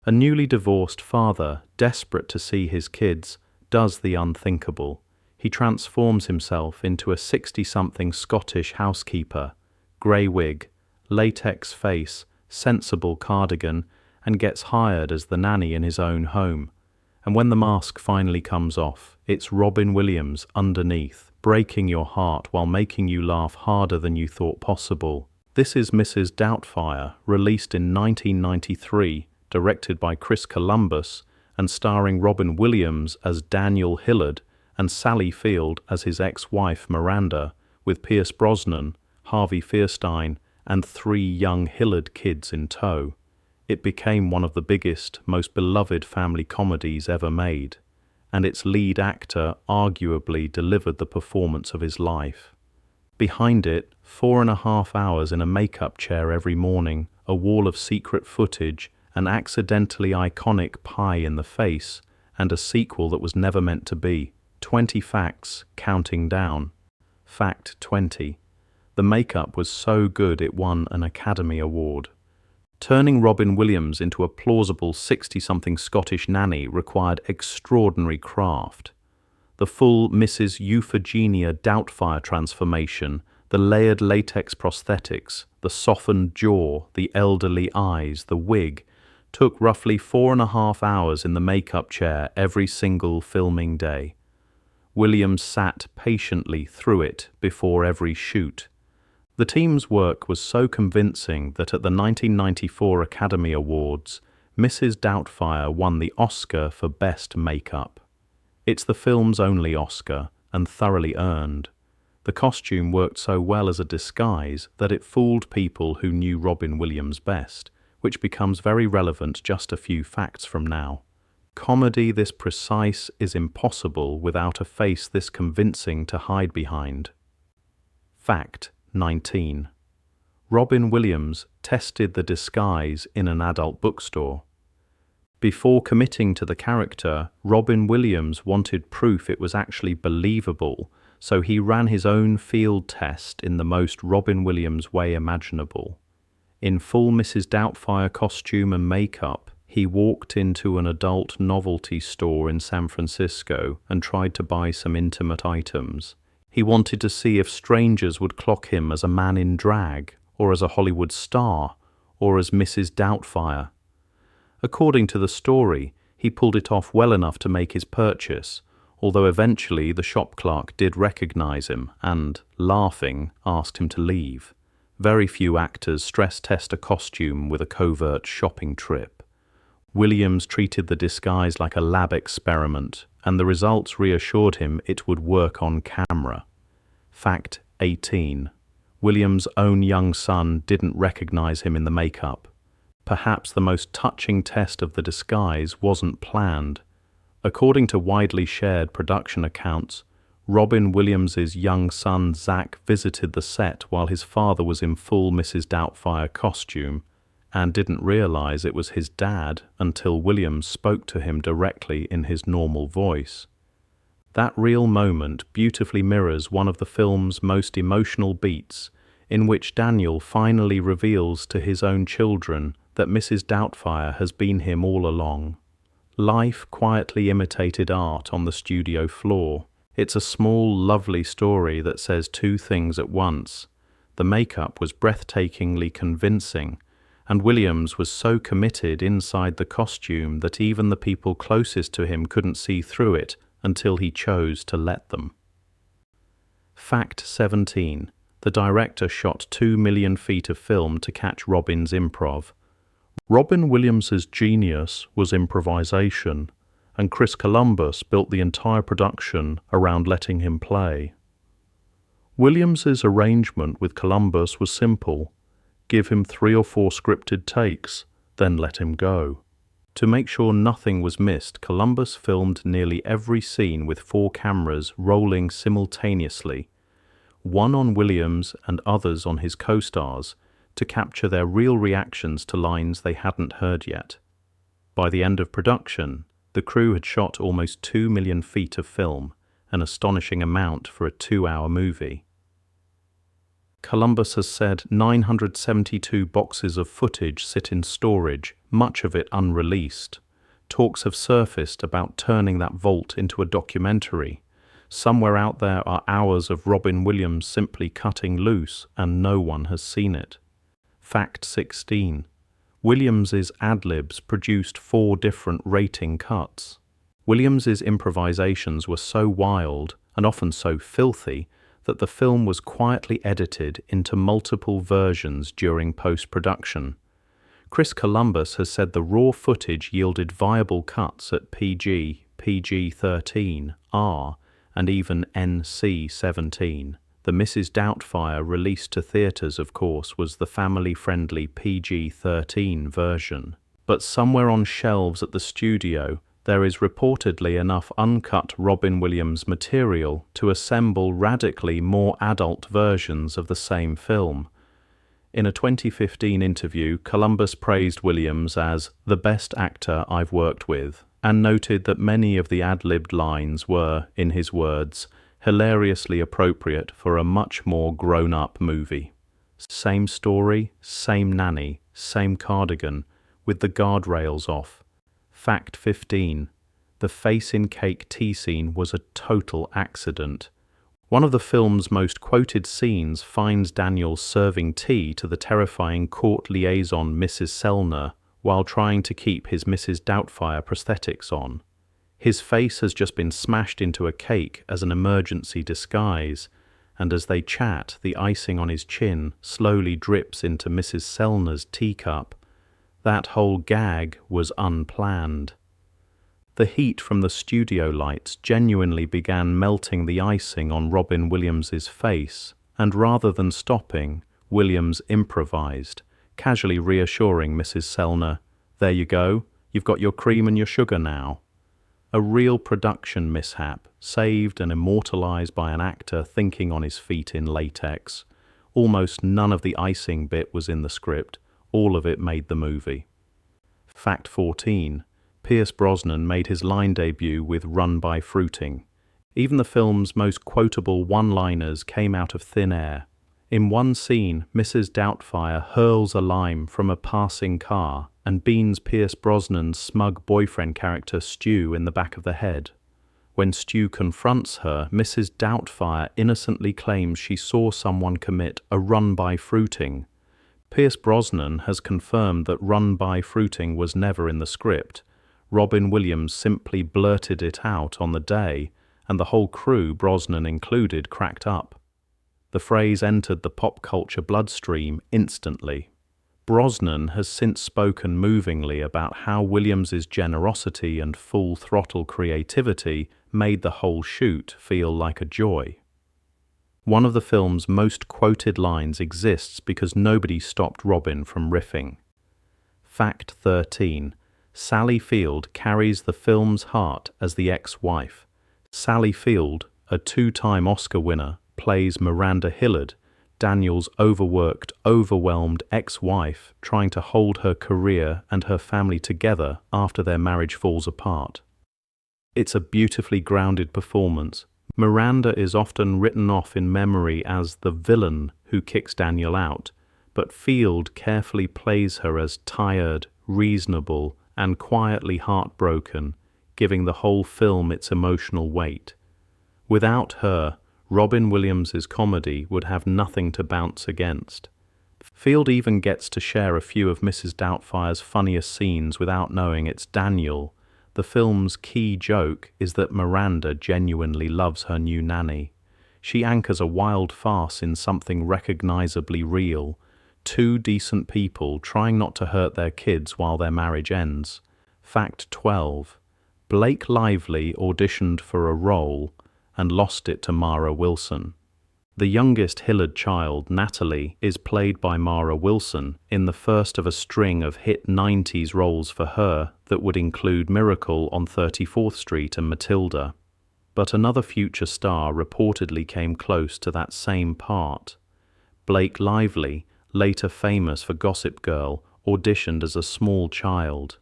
A newly divorced father, desperate to see his kids, does the unthinkable. He transforms himself into a 60-something Scottish housekeeper, grey wig, latex face, sensible cardigan, and gets hired as the nanny in his own home. And when the mask finally comes off, it's Robin Williams underneath, breaking your heart while making you laugh harder than you thought possible. This is Mrs. Doubtfire, released in 1993, directed by Chris Columbus, and starring Robin Williams as Daniel Hillard and Sally Field as his ex-wife Miranda, with Pierce Brosnan, Harvey Fierstein, and 3 young Hillard kids in tow. It became one of the biggest, most beloved family comedies ever made, and its lead actor arguably delivered the performance of his life. Behind it, 4.5 hours in a makeup chair every morning, a wall of secret footage, an accidentally iconic pie in the face, and a sequel that was never meant to be. 20 facts, counting down. Fact 20. The makeup was so good it won an Academy Award. Turning Robin Williams into a plausible 60-something Scottish nanny required extraordinary craft. The full Mrs. Euphigenia Doubtfire transformation, the layered latex prosthetics, the softened jaw, the elderly eyes, the wig, took roughly 4.5 hours in the makeup chair every single filming day. Williams sat patiently through it before every shoot. The team's work was so convincing that at the 1994 Academy Awards, Mrs. Doubtfire won the Oscar for Best Makeup. It's the film's only Oscar, and thoroughly earned. The costume worked so well as a disguise that it fooled people who knew Robin Williams best, which becomes very relevant just a few facts from now. Comedy this precise is impossible without a face this convincing to hide behind. Fact 19. Robin Williams tested the disguise in an adult bookstore. Before committing to the character, Robin Williams wanted proof it was actually believable, so he ran his own field test in the most Robin Williams way imaginable. In full Mrs. Doubtfire costume and makeup, he walked into an adult novelty store in San Francisco and tried to buy some intimate items. He wanted to see if strangers would clock him as a man in drag, or as a Hollywood star, or as Mrs. Doubtfire. According to the story, he pulled it off well enough to make his purchase, although eventually the shop clerk did recognize him and, laughing, asked him to leave. Very few actors stress test a costume with a covert shopping trip. Williams treated the disguise like a lab experiment, and the results reassured him it would work on camera. Fact 18. Williams' own young son didn't recognize him in the makeup. Perhaps the most touching test of the disguise wasn't planned. According to widely shared production accounts, Robin Williams's young son Zach visited the set while his father was in full Mrs. Doubtfire costume and didn't realize it was his dad until Williams spoke to him directly in his normal voice. That real moment beautifully mirrors one of the film's most emotional beats, in which Daniel finally reveals to his own children that Mrs. Doubtfire has been him all along. Life quietly imitated art on the studio floor. It's a small, lovely story that says 2 things at once. The makeup was breathtakingly convincing, and Williams was so committed inside the costume that even the people closest to him couldn't see through it until he chose to let them. Fact 17. The director shot 2 million feet of film to catch Robin's improv. Robin Williams's genius was improvisation, and Chris Columbus built the entire production around letting him play. Williams's arrangement with Columbus was simple: give him 3 or 4 scripted takes, then let him go. To make sure nothing was missed, Columbus filmed nearly every scene with 4 cameras rolling simultaneously, one on Williams and others on his co-stars, to capture their real reactions to lines they hadn't heard yet. By the end of production, the crew had shot almost 2 million feet of film, an astonishing amount for a 2-hour movie. Columbus has said 972 boxes of footage sit in storage, much of it unreleased. Talks have surfaced about turning that vault into a documentary. Somewhere out there are hours of Robin Williams simply cutting loose, and no one has seen it. Fact 16. Williams's Ad-Libs produced 4 different rating cuts. Williams's improvisations were so wild, and often so filthy, that the film was quietly edited into multiple versions during post-production. Chris Columbus has said the raw footage yielded viable cuts at PG, PG-13, R, and even NC-17. The Mrs. Doubtfire released to theatres, of course, was the family-friendly PG-13 version. But somewhere on shelves at the studio, there is reportedly enough uncut Robin Williams material to assemble radically more adult versions of the same film. In a 2015 interview, Columbus praised Williams as the best actor I've worked with, and noted that many of the ad-libbed lines were, in his words, hilariously appropriate for a much more grown-up movie. Same story, same nanny, same cardigan, with the guardrails off. Fact 15. The face-in-cake tea scene was a total accident. One of the film's most quoted scenes finds Daniel serving tea to the terrifying court liaison Mrs. Sellner while trying to keep his Mrs. Doubtfire prosthetics on. His face has just been smashed into a cake as an emergency disguise, and as they chat, the icing on his chin slowly drips into Mrs. Sellner's teacup. That whole gag was unplanned. The heat from the studio lights genuinely began melting the icing on Robin Williams's face, and rather than stopping, Williams improvised, casually reassuring Mrs. Sellner, "There you go, you've got your cream and your sugar now." A real production mishap, saved and immortalized by an actor thinking on his feet in latex. Almost none of the icing bit was in the script, all of it made the movie. Fact 14. Pierce Brosnan made his line debut with Run by Fruiting. Even the film's most quotable one-liners came out of thin air. In one scene, Mrs. Doubtfire hurls a lime from a passing car and beans Pierce Brosnan's smug boyfriend character Stu in the back of the head. When Stu confronts her, Mrs. Doubtfire innocently claims she saw someone commit a run by fruiting. Pierce Brosnan has confirmed that run by fruiting was never in the script. Robin Williams simply blurted it out on the day, and the whole crew, Brosnan included, cracked up. The phrase entered the pop culture bloodstream instantly. Brosnan has since spoken movingly about how Williams's generosity and full-throttle creativity made the whole shoot feel like a joy. One of the film's most quoted lines exists because nobody stopped Robin from riffing. Fact 13. Sally Field carries the film's heart as the ex-wife. Sally Field, a 2-time Oscar winner, plays Miranda Hillard, Daniel's overworked, overwhelmed ex-wife trying to hold her career and her family together after their marriage falls apart. It's a beautifully grounded performance. Miranda is often written off in memory as the villain who kicks Daniel out, but Field carefully plays her as tired, reasonable, and quietly heartbroken, giving the whole film its emotional weight. Without her, Robin Williams's comedy would have nothing to bounce against. Field even gets to share a few of Mrs. Doubtfire's funniest scenes without knowing it's Daniel. The film's key joke is that Miranda genuinely loves her new nanny. She anchors a wild farce in something recognizably real. 2 decent people trying not to hurt their kids while their marriage ends. Fact 12. Blake Lively auditioned for a role and lost it to Mara Wilson. The youngest Hillard child, Natalie, is played by Mara Wilson in the first of a string of hit 90s roles for her that would include Miracle on 34th Street and Matilda. But another future star reportedly came close to that same part. Blake Lively, later famous for Gossip Girl, auditioned as a small child.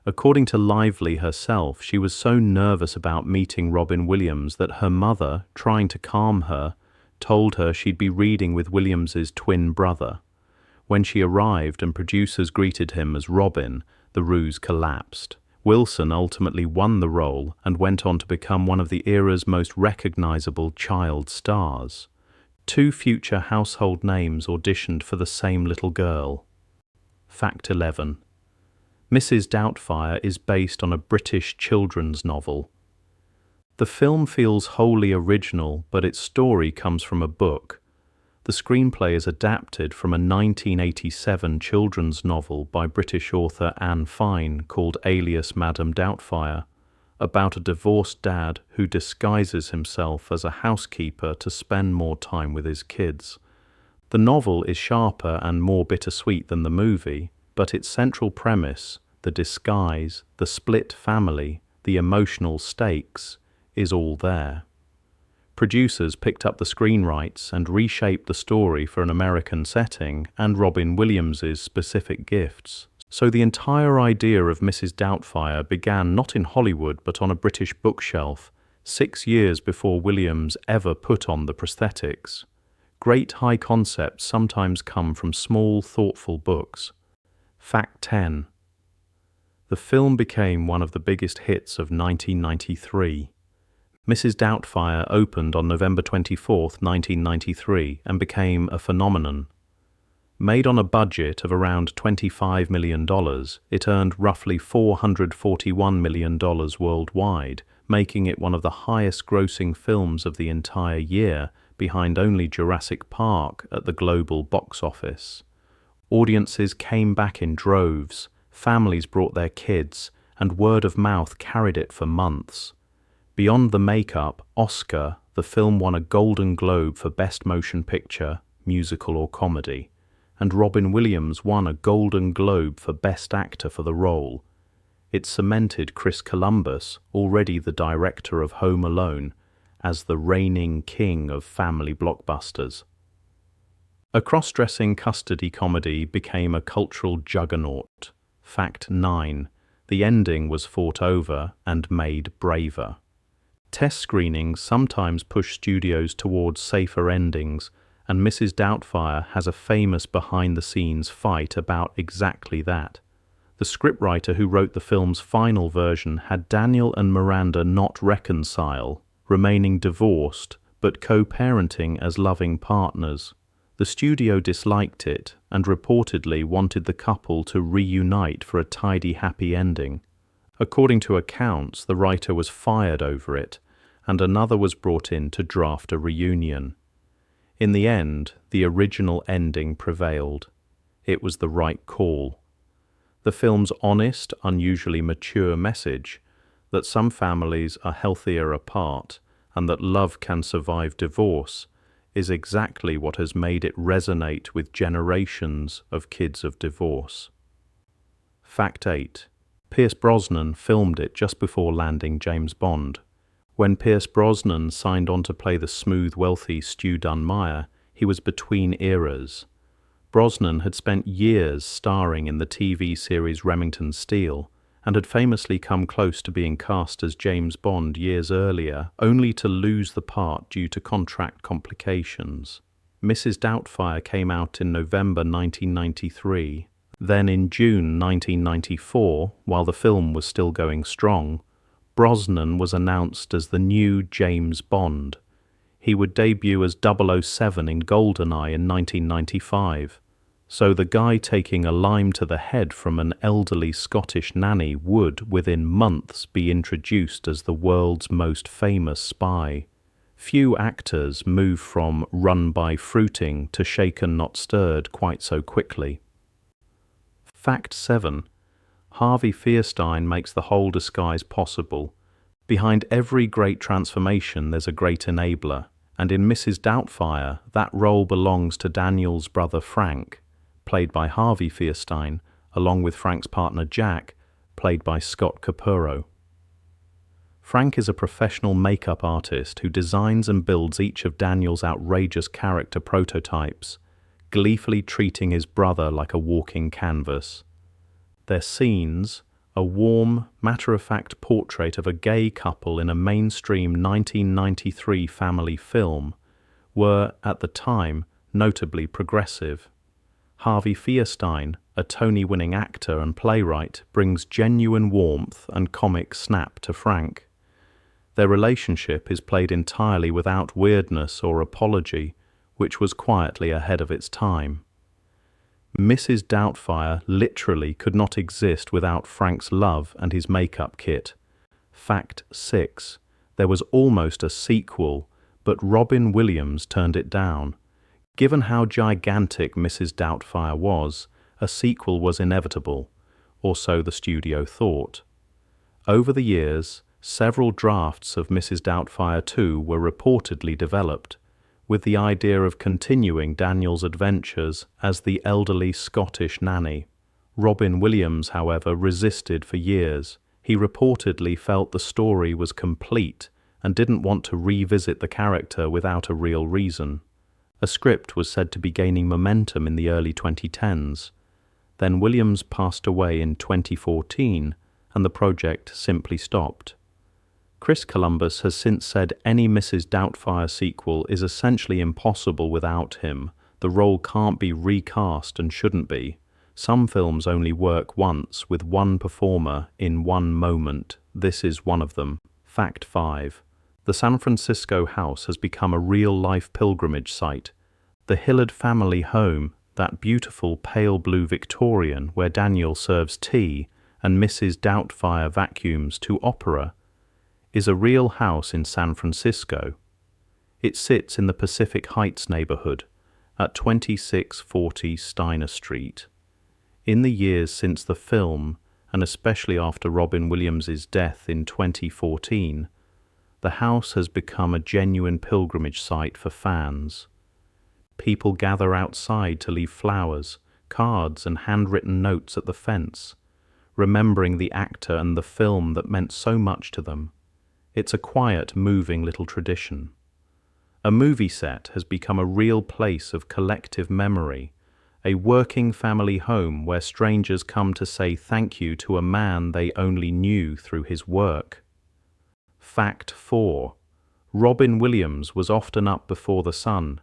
According to Lively herself, she was so nervous about meeting Robin Williams that her mother, trying to calm her, told her she'd be reading with Williams's twin brother. When she arrived and producers greeted him as Robin, the ruse collapsed. Wilson ultimately won the role and went on to become one of the era's most recognizable child stars. 2 future household names auditioned for the same little girl. Fact 11. Mrs. Doubtfire is based on a British children's novel. The film feels wholly original, but its story comes from a book. The screenplay is adapted from a 1987 children's novel by British author Anne Fine called Alias Madame Doubtfire, about a divorced dad who disguises himself as a housekeeper to spend more time with his kids. The novel is sharper and more bittersweet than the movie, but its central premise, the disguise, the split family, the emotional stakes, is all there. Producers picked up the screen rights and reshaped the story for an American setting and Robin Williams's specific gifts. So the entire idea of Mrs. Doubtfire began not in Hollywood but on a British bookshelf, 6 years before Williams ever put on the prosthetics. Great high concepts sometimes come from small, thoughtful books. Fact 10. The film became one of the biggest hits of 1993. Mrs. Doubtfire opened on November 24, 1993, and became a phenomenon. Made on a budget of around $25 million, it earned roughly $441 million worldwide, making it one of the highest-grossing films of the entire year, behind only Jurassic Park at the global box office. Audiences came back in droves, families brought their kids, and word of mouth carried it for months. Beyond the makeup, Oscar, the film won a Golden Globe for Best Motion Picture, Musical or Comedy, and Robin Williams won a Golden Globe for Best Actor for the role. It cemented Chris Columbus, already the director of Home Alone, as the reigning king of family blockbusters. A cross-dressing custody comedy became a cultural juggernaut. Fact 9. The ending was fought over and made braver. Test screenings sometimes push studios towards safer endings, and Mrs. Doubtfire has a famous behind-the-scenes fight about exactly that. The scriptwriter who wrote the film's final version had Daniel and Miranda not reconcile, remaining divorced but co-parenting as loving partners. The studio disliked it and reportedly wanted the couple to reunite for a tidy, happy ending. According to accounts, the writer was fired over it, and another was brought in to draft a reunion. In the end, the original ending prevailed. It was the right call. The film's honest, unusually mature message that some families are healthier apart and that love can survive divorce is exactly what has made it resonate with generations of kids of divorce. Fact 8. Pierce Brosnan filmed it just before landing James Bond. When Pierce Brosnan signed on to play the smooth, wealthy Stu Dunmire, he was between eras. Brosnan had spent years starring in the TV series Remington Steele and had famously come close to being cast as James Bond years earlier, only to lose the part due to contract complications. Mrs. Doubtfire came out in November 1993. Then in June 1994, while the film was still going strong, Brosnan was announced as the new James Bond. He would debut as 007 in GoldenEye in 1995. So the guy taking a lime to the head from an elderly Scottish nanny would, within months, be introduced as the world's most famous spy. Few actors move from run by fruiting to shaken not stirred quite so quickly. Fact 7. Harvey Fierstein makes the whole disguise possible. Behind every great transformation there's a great enabler, and in Mrs. Doubtfire that role belongs to Daniel's brother Frank, played by Harvey Fierstein, along with Frank's partner Jack, played by Scott Capurro. Frank is a professional makeup artist who designs and builds each of Daniel's outrageous character prototypes, gleefully treating his brother like a walking canvas. Their scenes, a warm, matter-of-fact portrait of a gay couple in a mainstream 1993 family film, were, at the time, notably progressive. Harvey Fierstein, a Tony-winning actor and playwright, brings genuine warmth and comic snap to Frank. Their relationship is played entirely without weirdness or apology, which was quietly ahead of its time. Mrs. Doubtfire literally could not exist without Frank's love and his makeup kit. Fact 6. There was almost a sequel, but Robin Williams turned it down. Given how gigantic Mrs. Doubtfire was, a sequel was inevitable, or so the studio thought. Over the years, several drafts of Mrs. Doubtfire 2 were reportedly developed, with the idea of continuing Daniel's adventures as the elderly Scottish nanny. Robin Williams, however, resisted for years. He reportedly felt the story was complete and didn't want to revisit the character without a real reason. A script was said to be gaining momentum in the early 2010s. Then Williams passed away in 2014, and the project simply stopped. Chris Columbus has since said any Mrs. Doubtfire sequel is essentially impossible without him. The role can't be recast and shouldn't be. Some films only work once with one performer in one moment. This is one of them. Fact 5. The San Francisco house has become a real-life pilgrimage site. The Hillard family home, that beautiful pale blue Victorian where Daniel serves tea and Mrs. Doubtfire vacuums to opera, is a real house in San Francisco. It sits in the Pacific Heights neighborhood at 2640 Steiner Street. In the years since the film, and especially after Robin Williams' death in 2014, the house has become a genuine pilgrimage site for fans. People gather outside to leave flowers, cards, and handwritten notes at the fence, remembering the actor and the film that meant so much to them. It's a quiet, moving little tradition. A movie set has become a real place of collective memory, a working family home where strangers come to say thank you to a man they only knew through his work. Fact 4. Robin Williams was often up before the sun.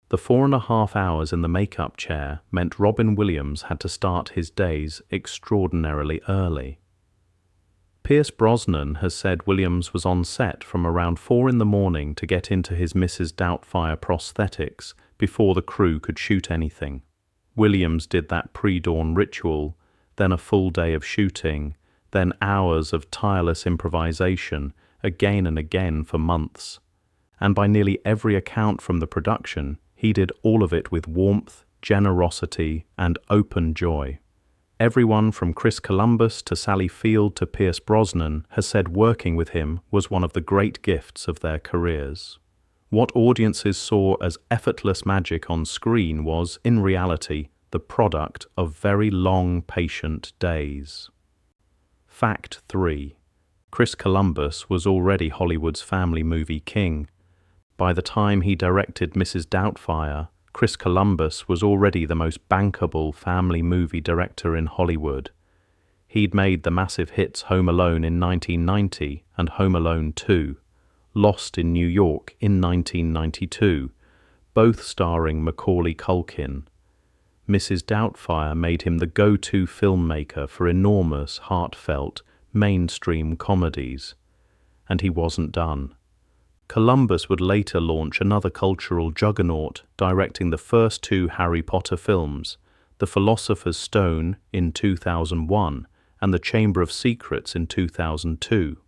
The 4.5 hours in the makeup chair meant Robin Williams had to start his days extraordinarily early. Pierce Brosnan has said Williams was on set from around 4 in the morning to get into his Mrs. Doubtfire prosthetics before the crew could shoot anything. Williams did that pre-dawn ritual, then a full day of shooting, then hours of tireless improvisation, again and again for months. And by nearly every account from the production, he did all of it with warmth, generosity, and open joy. Everyone from Chris Columbus to Sally Field to Pierce Brosnan has said working with him was one of the great gifts of their careers. What audiences saw as effortless magic on screen was, in reality, the product of very long, patient days. Fact 3. Chris Columbus was already Hollywood's family movie king. By the time he directed Mrs. Doubtfire, Chris Columbus was already the most bankable family movie director in Hollywood. He'd made the massive hits Home Alone in 1990 and Home Alone 2, Lost in New York in 1992, both starring Macaulay Culkin. Mrs. Doubtfire made him the go-to filmmaker for enormous, heartfelt, mainstream comedies. And he wasn't done. Columbus would later launch another cultural juggernaut, directing the first 2 Harry Potter films, The Philosopher's Stone in 2001 and The Chamber of Secrets in 2002.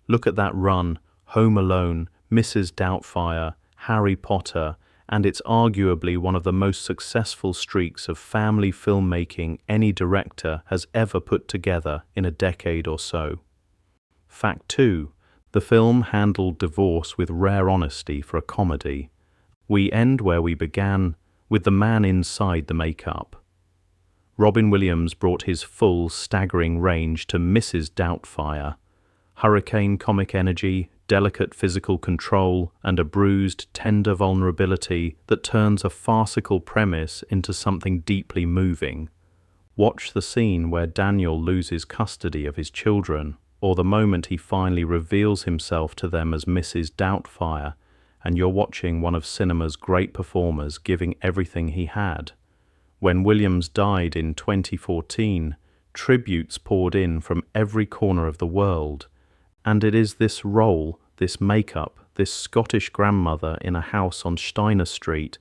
Look at that run: Home Alone, Mrs. Doubtfire, Harry Potter, and it's arguably one of the most successful streaks of family filmmaking any director has ever put together in a decade or so. Fact 2. The film handled divorce with rare honesty for a comedy. We end where we began, with the man inside the makeup. Robin Williams brought his full, staggering range to Mrs. Doubtfire. Hurricane comic energy, delicate physical control, and a bruised, tender vulnerability that turns a farcical premise into something deeply moving. Watch the scene where Daniel loses custody of his children, or the moment he finally reveals himself to them as Mrs. Doubtfire, and you're watching one of cinema's great performers giving everything he had. When Williams died in 2014, tributes poured in from every corner of the world, and it is this role, this makeup, this Scottish grandmother in a house on Steiner Street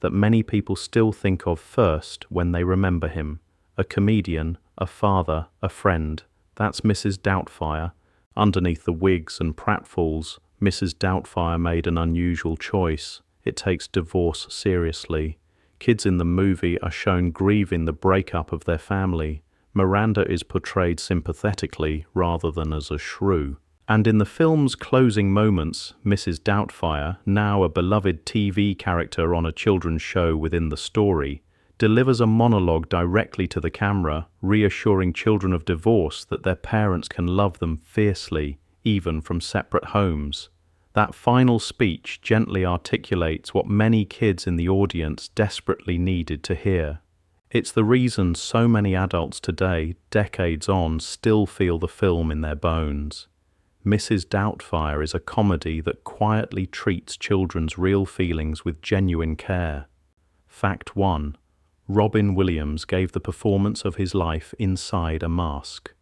that many people still think of first when they remember him. A comedian, a father, a friend. That's Mrs. Doubtfire. Underneath the wigs and pratfalls, Mrs. Doubtfire made an unusual choice. It takes divorce seriously. Kids in the movie are shown grieving the breakup of their family. Miranda is portrayed sympathetically rather than as a shrew. And in the film's closing moments, Mrs. Doubtfire, now a beloved TV character on a children's show within the story, delivers a monologue directly to the camera, reassuring children of divorce that their parents can love them fiercely, even from separate homes. That final speech gently articulates what many kids in the audience desperately needed to hear. It's the reason so many adults today, decades on, still feel the film in their bones. Mrs. Doubtfire is a comedy that quietly treats children's real feelings with genuine care. Fact 1. Robin Williams gave the performance of his life inside a mask.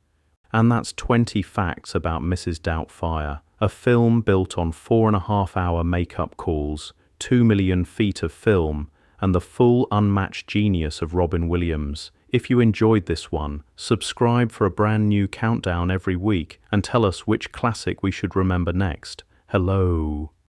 And that's 20 facts about Mrs. Doubtfire, a film built on 4.5-hour makeup calls, 2 million feet of film, and the full unmatched genius of Robin Williams. If you enjoyed this one, subscribe for a brand new countdown every week and tell us which classic we should remember next. Hello.